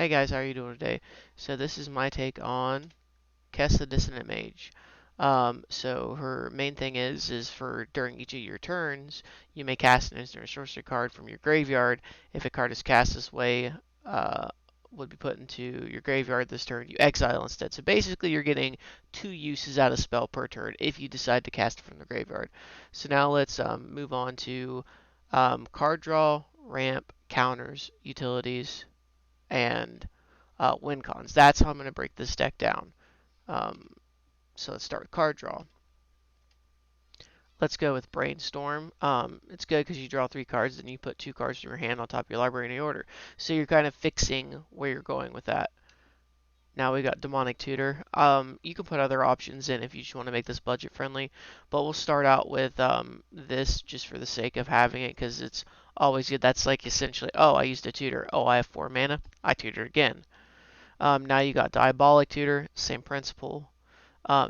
Hey guys, how are you doing today? So this is my take on Kess the Dissonant Mage. So her main thing is for during each of your turns, you may cast an instant or sorcery card from your graveyard. If a card is cast this way, uh, would be put into your graveyard this turn. You exile instead. So basically, you're getting two uses out of spell per turn if you decide to cast it from the graveyard. So now let's move on to card draw, ramp, counters, utilities, and win cons. That's how I'm going to break this deck down. Um, so let's start with card draw. Let's go with Brainstorm. It's good because you draw three cards, and you put two cards from your hand on top of your library in any order. So you're kind of fixing where you're going with that. Now we got Demonic Tutor. You can put other options in if you just want to make this budget friendly, but we'll start out with this just for the sake of having it because it's always good. That's like essentially, oh, I used a tutor. Oh, I have 4 mana. I tutor again. Now you got Diabolic Tutor, same principle.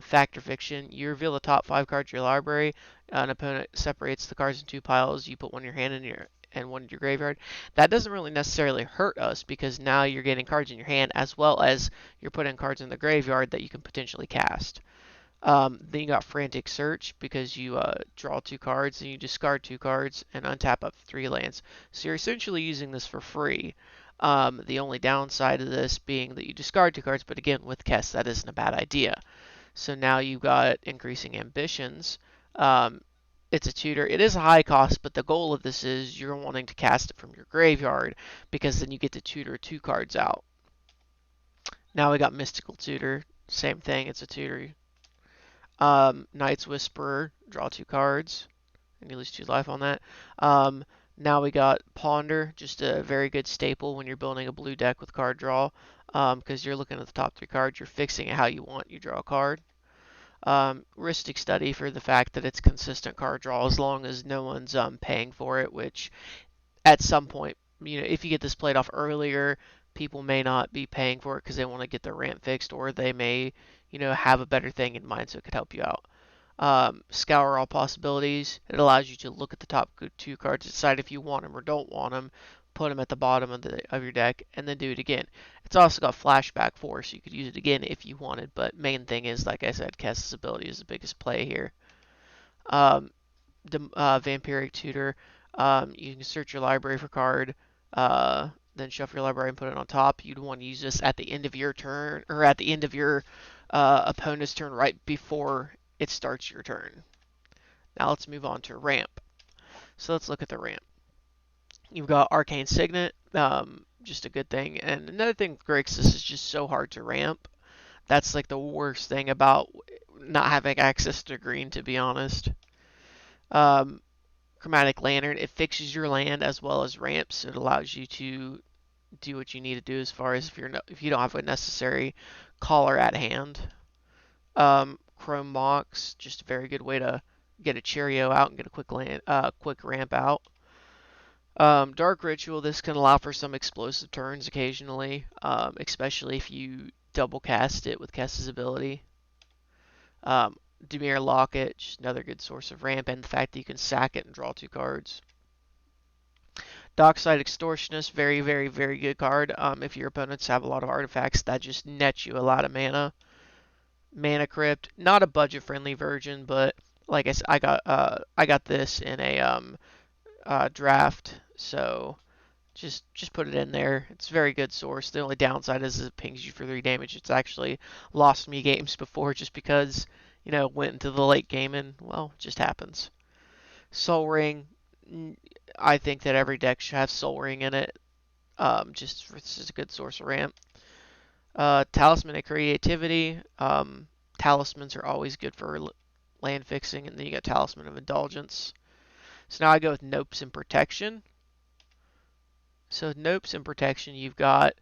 Fact or Fiction, you reveal the top 5 cards of your library. An opponent separates the cards in two piles. You put one in your hand and one in your graveyard. That doesn't really necessarily hurt us because now you're getting cards in your hand as well as you're putting cards in the graveyard that you can potentially cast. Then you got Frantic Search because you draw 2 cards and you discard 2 cards and untap up 3 lands. So you're essentially using this for free. The only downside of this being that you discard 2 cards, but again, with Kess, that isn't a bad idea. So now you've got Increasing Ambitions. Um, it's a tutor. It is a high cost, but the goal of this is you're wanting to cast it from your graveyard because then you get to tutor 2 cards out. Now we got Mystical Tutor. Same thing, it's a tutor. Knight's Whisperer, draw 2 cards, and you lose 2 life on that. Now we got Ponder, just a very good staple when you're building a blue deck with card draw, because you're looking at the top 3 cards, you're fixing it how you want, you draw a card. Ristic Study for the fact that it's consistent card draw as long as no one's paying for it, which at some point, if you get this played off earlier, people may not be paying for it because they want to get their ramp fixed, or they may, have a better thing in mind so it could help you out. Scour all possibilities. It allows you to look at the top 2 cards, decide if you want them or don't want them, put them at the bottom of your deck, and then do it again. It's also got flashback 4, so you could use it again if you wanted. But main thing is, like I said, Kess's ability is the biggest play here. Um, Vampiric Tutor. You can search your library for card, then shuffle your library and put it on top. You'd want to use this at the end of your turn, or at the end of your opponent's turn, right before it starts your turn. Now let's move on to ramp. So let's look at the ramp. You've got Arcane Signet, just a good thing. And another thing with Grixis is just so hard to ramp. That's like the worst thing about not having access to green, to be honest. Um, Chromatic Lantern, it fixes your land as well as ramps. It allows you to do what you need to do as far as if you don't have a necessary caller at hand. Chrome Mox, just a very good way to get a Cheerio out and get a quick ramp out. Dark Ritual, this can allow for some explosive turns occasionally, especially if you double cast it with Kess's ability. Dimir Locket, just another good source of ramp, and the fact that you can sack it and draw 2 cards. Dockside Extortionist, very, very, very good card. If your opponents have a lot of artifacts, that just nets you a lot of mana. Mana Crypt, not a budget-friendly version, but like I said, I got this in a draft, so just put it in there. It's a very good source. The only downside is it pings you for 3 damage. It's actually lost me games before just because went into the late game and well, it just happens. Soul Ring, I think that every deck should have Soul Ring in it. It's just a good source of ramp. Talisman of Creativity. Talismans are always good for land fixing, and then you got Talisman of Indulgence. So now I go with Nopes and Protection. So with Nopes and Protection, you've got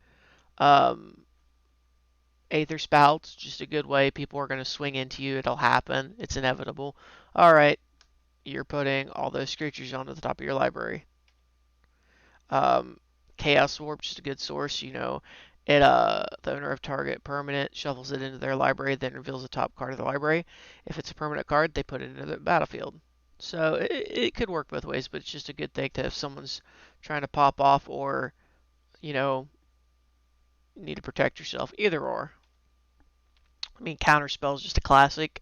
Aether Spouts, just a good way. People are going to swing into you. It'll happen. It's inevitable. All right, you're putting all those creatures onto the top of your library. Chaos Orb, just a good source. It the owner of target permanent shuffles it into their library, then reveals the top card of the library. If it's a permanent card, they put it into the battlefield. So it could work both ways, but it's just a good thing to if someone's trying to pop off or you know you need to protect yourself. Either or. I mean, counterspell is just a classic.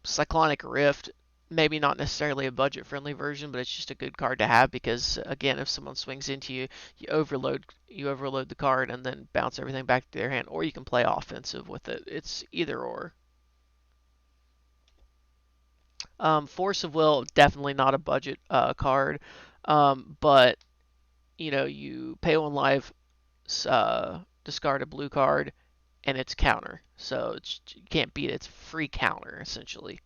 Cyclonic Rift, maybe not necessarily a budget-friendly version, but it's just a good card to have because, again, if someone swings into you, you overload the card and then bounce everything back to their hand, or you can play offensive with it. It's either or. Force of Will, definitely not a budget card, but you pay 1 life, discard a blue card, and it's counter. So you can't beat it. It's free counter, essentially.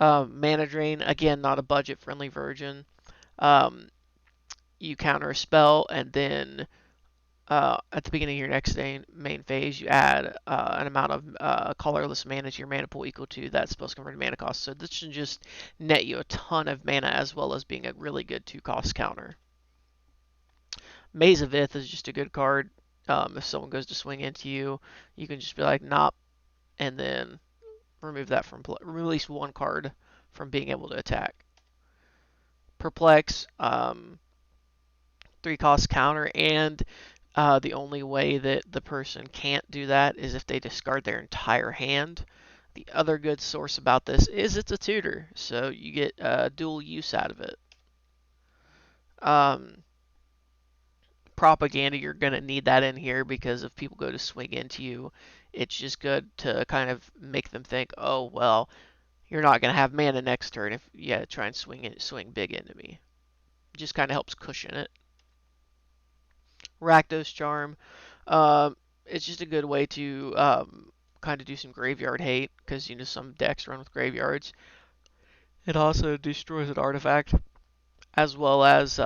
Mana Drain, again, not a budget friendly version. Um, you counter a spell, and then at the beginning of your next main phase, you add an amount of colorless mana to your mana pool equal to that spell's converted mana cost. So this should just net you a ton of mana as well as being a really good 2-cost counter. Maze of Ith is just a good card. If someone goes to swing into you, you can just be like, "Nop," and then remove that from release 1 card from being able to attack. Perplex, 3-cost counter, and the only way that the person can't do that is if they discard their entire hand. The other good source about this is it's a tutor, so you get dual use out of it. Propaganda, you're going to need that in here because if people go to swing into you, it's just good to kind of make them think, oh, well, you're not going to have mana next turn if you try and swing big into me. It just kind of helps cushion it. Rakdos Charm, it's just a good way to kind of do some graveyard hate because some decks run with graveyards. It also destroys an artifact as well as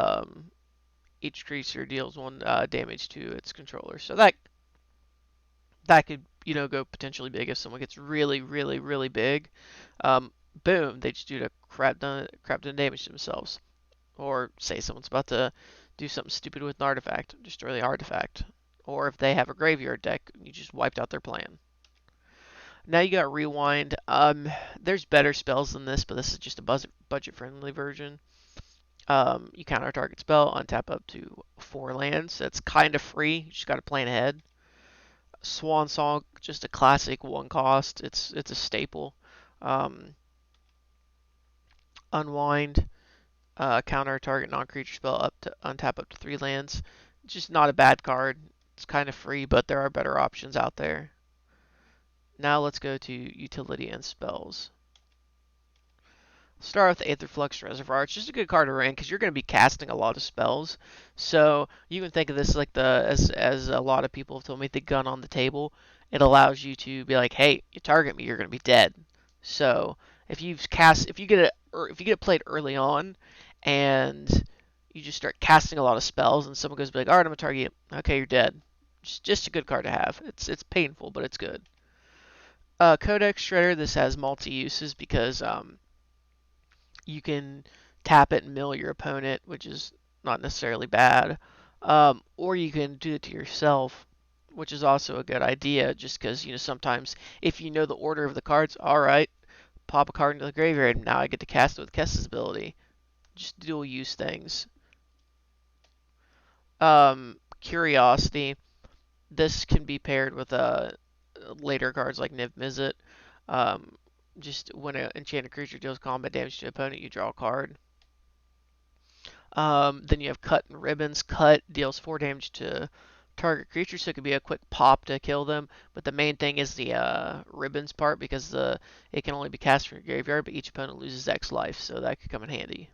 each creature deals 1 damage to its controller. So that could go potentially big if someone gets really really really big. Boom, they just do a crap ton of damage to themselves. Or say someone's about to do something stupid with an artifact, destroy the artifact. Or if they have a graveyard deck, you just wiped out their plan. Now you got Rewind. There's better spells than this, but this is just a budget-friendly version. You counter a target spell, untap up to 4 lands. That's kind of free. You just got to plan ahead. Swan Song, just a classic 1-cost. It's a staple. Unwind. Counter a target non-creature spell up to untap up to 3 lands. Just not a bad card. It's kind of free, but there are better options out there. Now let's go to utility and spells. Start with Aetherflux Reservoir. It's just a good card to ring because you're going to be casting a lot of spells. So you can think of this like as a lot of people have told me, the gun on the table. It allows you to be like, hey, you target me, you're going to be dead. So if you get it played early on, and you just start casting a lot of spells, and someone goes to be like, all right, I'm gonna target you. Okay, you're dead. Just a good card to have. It's painful, but it's good. Codex Shredder. This has multi uses because you can tap it and mill your opponent, which is not necessarily bad. Or you can do it to yourself, which is also a good idea, just because sometimes if you know the order of the cards, all right, pop a card into the graveyard, and now I get to cast it with Kess's ability. Just dual use things. Curiosity. This can be paired with later cards like Niv Mizzet. Just when an enchanted creature deals combat damage to an opponent, you draw a card. Then you have Cut and Ribbons. Cut deals 4 damage to target creature, so it could be a quick pop to kill them. But the main thing is the Ribbons part because it can only be cast from your graveyard, but each opponent loses X life, so that could come in handy.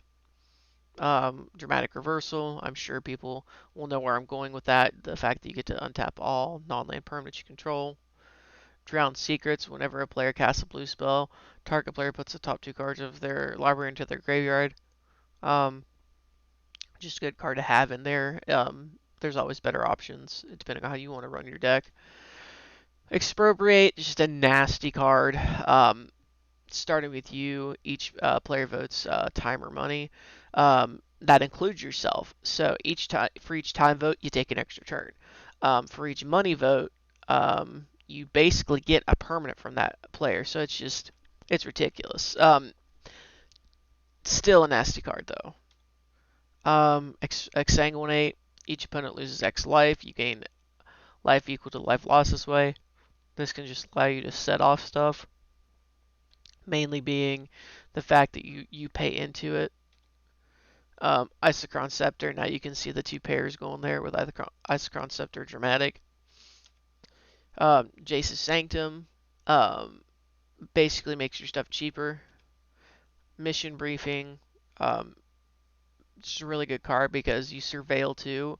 Dramatic Reversal. I'm sure people will know where I'm going with that. The fact that you get to untap all non-land permanents you control. Drowned Secrets. Whenever a player casts a blue spell, target player puts the top 2 cards of their library into their graveyard. Just a good card to have in there. There's always better options depending on how you want to run your deck. Expropriate. Just a nasty card. Starting with you, each player votes time or money. That includes yourself. So for each time vote, you take an extra turn. For each money vote, you basically get a permanent from that player. So it's ridiculous. Still a nasty card though. Exsanguinate. Each opponent loses X life. You gain life equal to life lost this way. This can just allow you to set off stuff, mainly being the fact that you pay into it. Isochron Scepter, now you can see the two pairs going there with Isochron Scepter Dramatic. Jace's Sanctum basically makes your stuff cheaper. Mission Briefing, um, it's a really good card because you surveil too.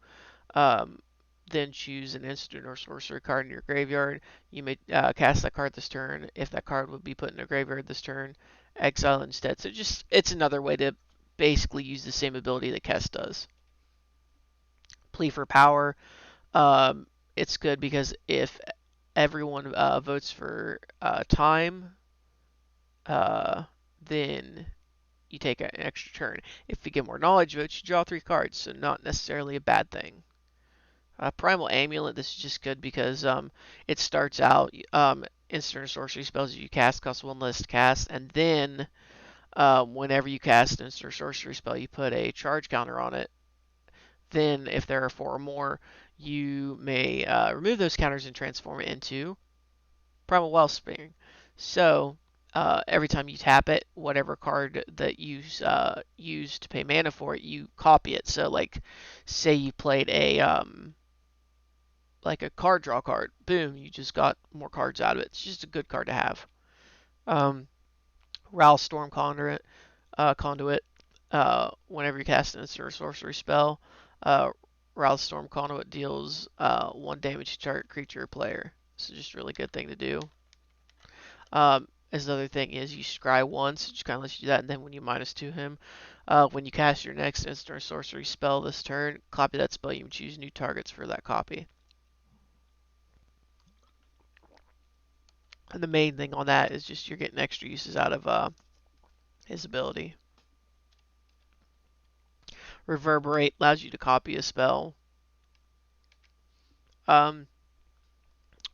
Um, then choose an instant or sorcery card in your graveyard. You may cast that card this turn. If that card would be put in a graveyard this turn, exile instead. So just it's another way to basically use the same ability that Kess does. Plea for Power. Um, it's good because if everyone votes for time, uh, then you take an extra turn. If you get more knowledge votes, you draw 3 cards, so not necessarily a bad thing. Primal Amulet, this is just good because it starts out instant or sorcery spells you cast cost 1 less to cast, and then whenever you cast an instant or sorcery spell, you put a charge counter on it. Then, if there are 4 or more, you may remove those counters and transform it into Primal Wellspring. So, every time you tap it, whatever card that you use to pay mana for it, you copy it. So, like, say you played like a card draw card, boom, you just got more cards out of it. It's just a good card to have. Ral Storm Conduit. Whenever you cast an instant or sorcery spell, Ral Storm Conduit deals 1 damage to target creature or player. So just a really good thing to do. As another thing is you scry once, just kind of lets you do that, and then when you -2 him, when you cast your next instant or sorcery spell this turn, copy that spell. You can choose new targets for that copy. And the main thing on that is just you're getting extra uses out of his ability. Reverberate allows you to copy a spell.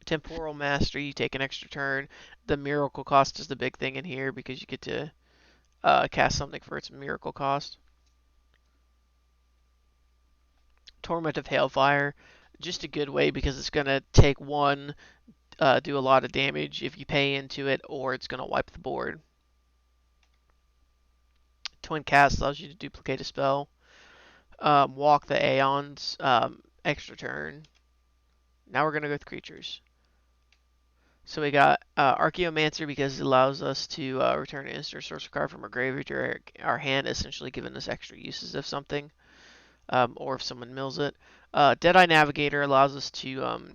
Temporal Mastery, you take an extra turn. The miracle cost is the big thing in here because you get to cast something for its miracle cost. Torment of Hailfire, just a good way because it's going to take 1, do a lot of damage if you pay into it, or it's going to wipe the board. Twin Cast allows you to duplicate a spell. Walk the Aeons, extra turn. Now we're going to go with creatures. So we got Archaeomancer because it allows us to return an instant or sorcery card from our graveyard to our hand, essentially giving us extra uses of something, or if someone mills it. Deadeye Navigator allows us to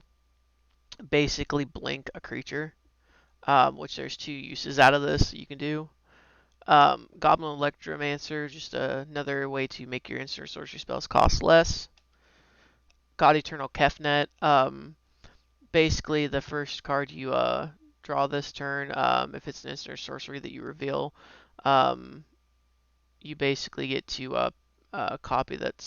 basically blink a creature, which there's 2 uses out of this that you can do. Goblin Electromancer, just another way to make your instant or sorcery spells cost less. God Eternal Kefnet, basically the first card you draw this turn, if it's an instant or sorcery that you reveal, you basically get to copy that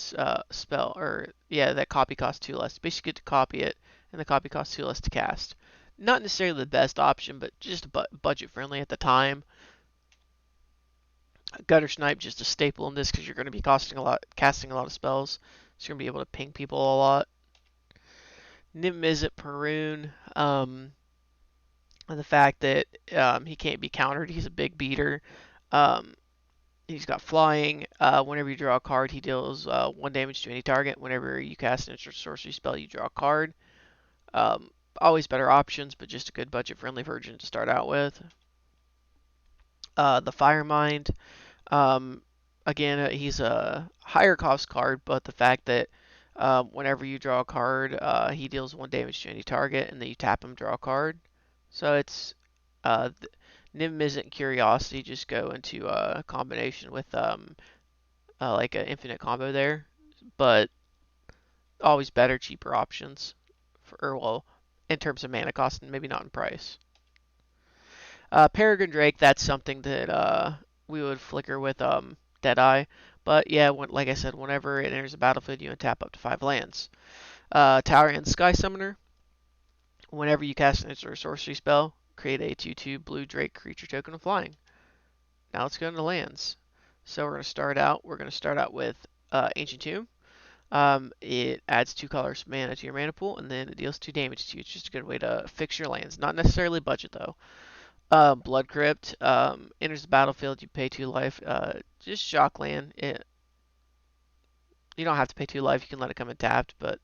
spell, or yeah, that copy costs 2 less. Basically get to copy it, and the copy costs 2 less to cast. Not necessarily the best option, but just budget friendly at the time. Gutter Snipe, just a staple in this because you're going to be casting a lot of spells, so you're going to be able to ping people a lot. Niv-Mizzet Perun, and the fact that he can't be countered. He's a big beater. He's got flying. Whenever you draw a card, he deals 1 damage to any target. Whenever you cast an instant sorcery spell, you draw a card. Always better options, but just a good budget-friendly version to start out with. The Firemind. Again, he's a higher cost card, but the fact that whenever you draw a card, he deals 1 damage to any target, and then you tap him, draw a card. So it's Niv-Mizzet and Curiosity just go into a combination with like an infinite combo there, but always better, cheaper options for, well, in terms of mana cost and maybe not in price. Peregrine Drake, that's something that we would flicker with Deadeye, but yeah, like I said, whenever it enters the battlefield, you untap up to 5 lands. Towering Sky Summoner, whenever you cast an instant or sorcery spell, create a 2/2 blue Drake creature token of flying. Now let's go into lands. So we're going to start out with Ancient Tomb. It adds 2 colors mana to your mana pool, and then it deals 2 damage to you. It's just a good way to fix your lands. Not necessarily budget though. Blood Crypt enters the battlefield. You pay 2 life. Just shock land. You don't have to pay 2 life. You can let it come in tapped, but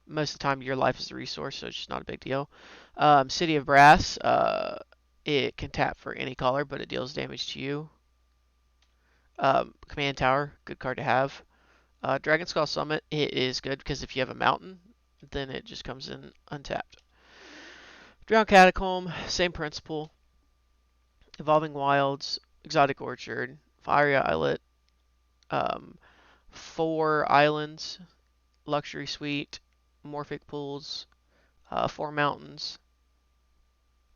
most of the time your life is the resource, so it's just not a big deal. City of Brass. It can tap for any color, but it deals damage to you. Command Tower, good card to have. Dragon Skull Summit, it is good because if you have a mountain, then it just comes in untapped. Drowned Catacomb, same principle. Evolving Wilds, Exotic Orchard, Fiery Islet, um, 4 islands, Luxury Suite, Morphic Pools, 4 mountains,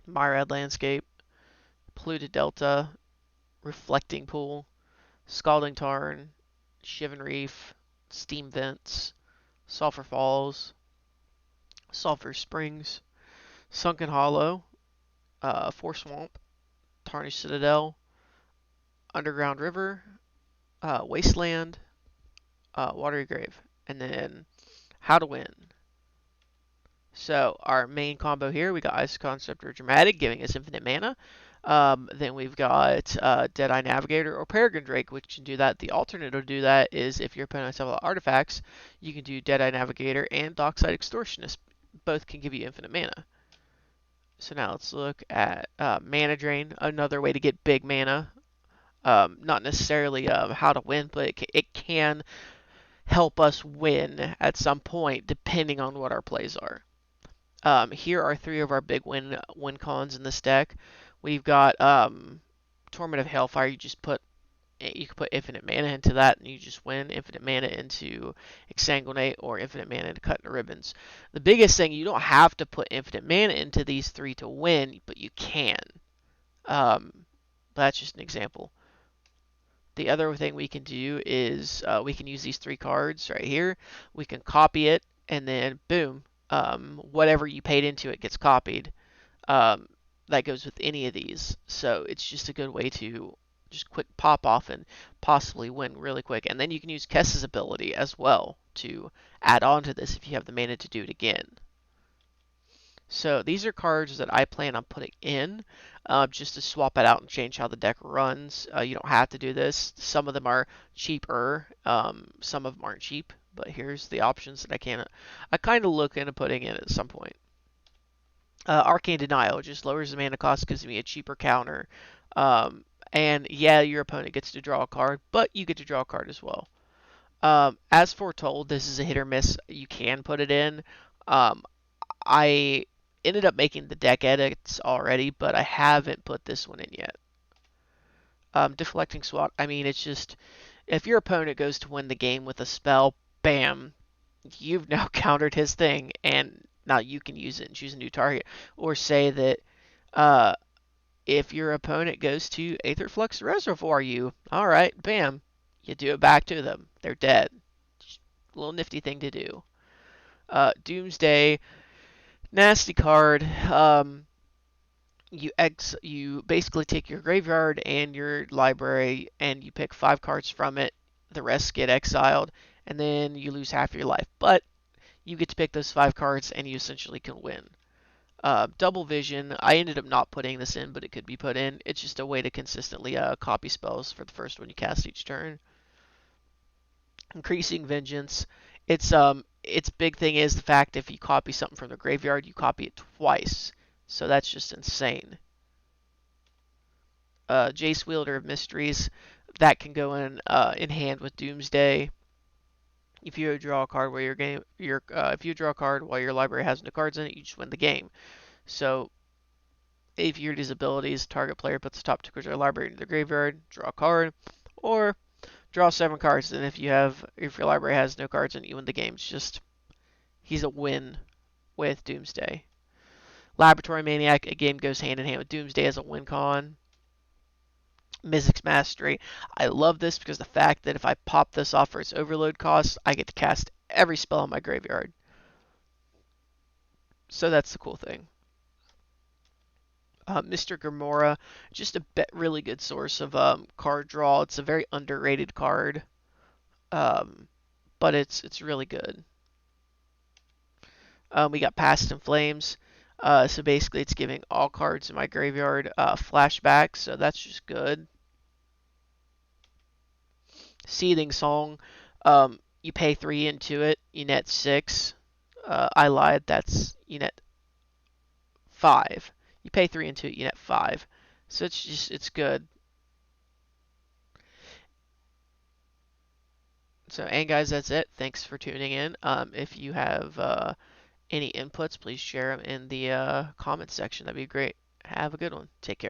Myriad Landscape, Polluted Delta, Reflecting Pool, Scalding Tarn, Shivan Reef, Steam Vents, Sulphur Falls, Sulphur Springs, Sunken Hollow, Forest Swamp, Tarnished Citadel, Underground River, Wasteland, Watery Grave, and then How to Win. So our main combo here, we got Ice Concept or Dramatic, giving us infinite mana. Then we've got Deadeye Navigator or Peregrine Drake, which can do that. The alternate to do that is if your opponent has several artifacts, you can do Deadeye Navigator and Dockside Extortionist. Both can give you infinite mana. So now let's look at Mana Drain, another way to get big mana. Not necessarily how to win, but it can help us win at some point, depending on what our plays are. Here are 3 of our big win cons in this deck. We've got Torment of Hailfire. You can put infinite mana into that, and you just win. Infinite mana into Exsanguinate or infinite mana into Cut into Ribbons. The biggest thing, you don't have to put infinite mana into these 3 to win, but you can. That's just an example. The other thing we can do is we can use these 3 cards right here. We can copy it, and then boom, whatever you paid into it gets copied. That goes with any of these. So it's just a good way to just quick pop off and possibly win really quick. And then you can use Kess's ability as well to add on to this if you have the mana to do it again. So these are cards that I plan on putting in just to swap it out and change how the deck runs. You don't have to do this. Some of them are cheaper. Some of them aren't cheap. But here's the options that I kind of look into putting in at some point. Arcane Denial just lowers the mana cost, gives me a cheaper counter. And yeah, your opponent gets to draw a card, but you get to draw a card as well. As foretold, this is a hit or miss. You can put it in. I ended up making the deck edits already, but I haven't put this one in yet. Deflecting Swat, I mean, it's just, if your opponent goes to win the game with a spell, bam, you've now countered his thing, and now you can use it and choose a new target. Or say that if your opponent goes to Aetherflux Reservoir you, alright, bam, you do it back to them. They're dead. Just a little nifty thing to do. Doomsday, nasty card. You basically take your graveyard and your library and you pick 5 cards from it. The rest get exiled, and then you lose half your life. But you get to pick those 5 cards, and you essentially can win. Double Vision, I ended up not putting this in, but it could be put in. It's just a way to consistently copy spells for the first one you cast each turn. Increasing Vengeance, its big thing is the fact if you copy something from the graveyard, you copy it twice. So that's just insane. Jace Wielder of Mysteries, that can go in hand with Doomsday. If you draw a card while if you draw a card while your library has no cards in it, you just win the game. So if you use abilities, target player puts the top 2 cards of their library into the graveyard, draw a card, or draw 7 cards. And if your library has no cards in it, you win the game. It's just he's a win with Doomsday. Laboratory Maniac again goes hand in hand with Doomsday as a win con. Mythic's Mastery. I love this because the fact that if I pop this off for its overload cost, I get to cast every spell in my graveyard. So that's the cool thing. Mr. Gamora, just a really good source of card draw. It's a very underrated card. but it's really good. We got Past in Flames. So basically, it's giving all cards in my graveyard flashbacks, so that's just good. Seething Song. You pay 3 into it, you net 6. I lied, that's you net 5. You pay 3 into it, you net 5. So it's good. So, and guys, that's it. Thanks for tuning in. If you have any inputs, please share them in the comments section. That'd be great. Have a good one. Take care.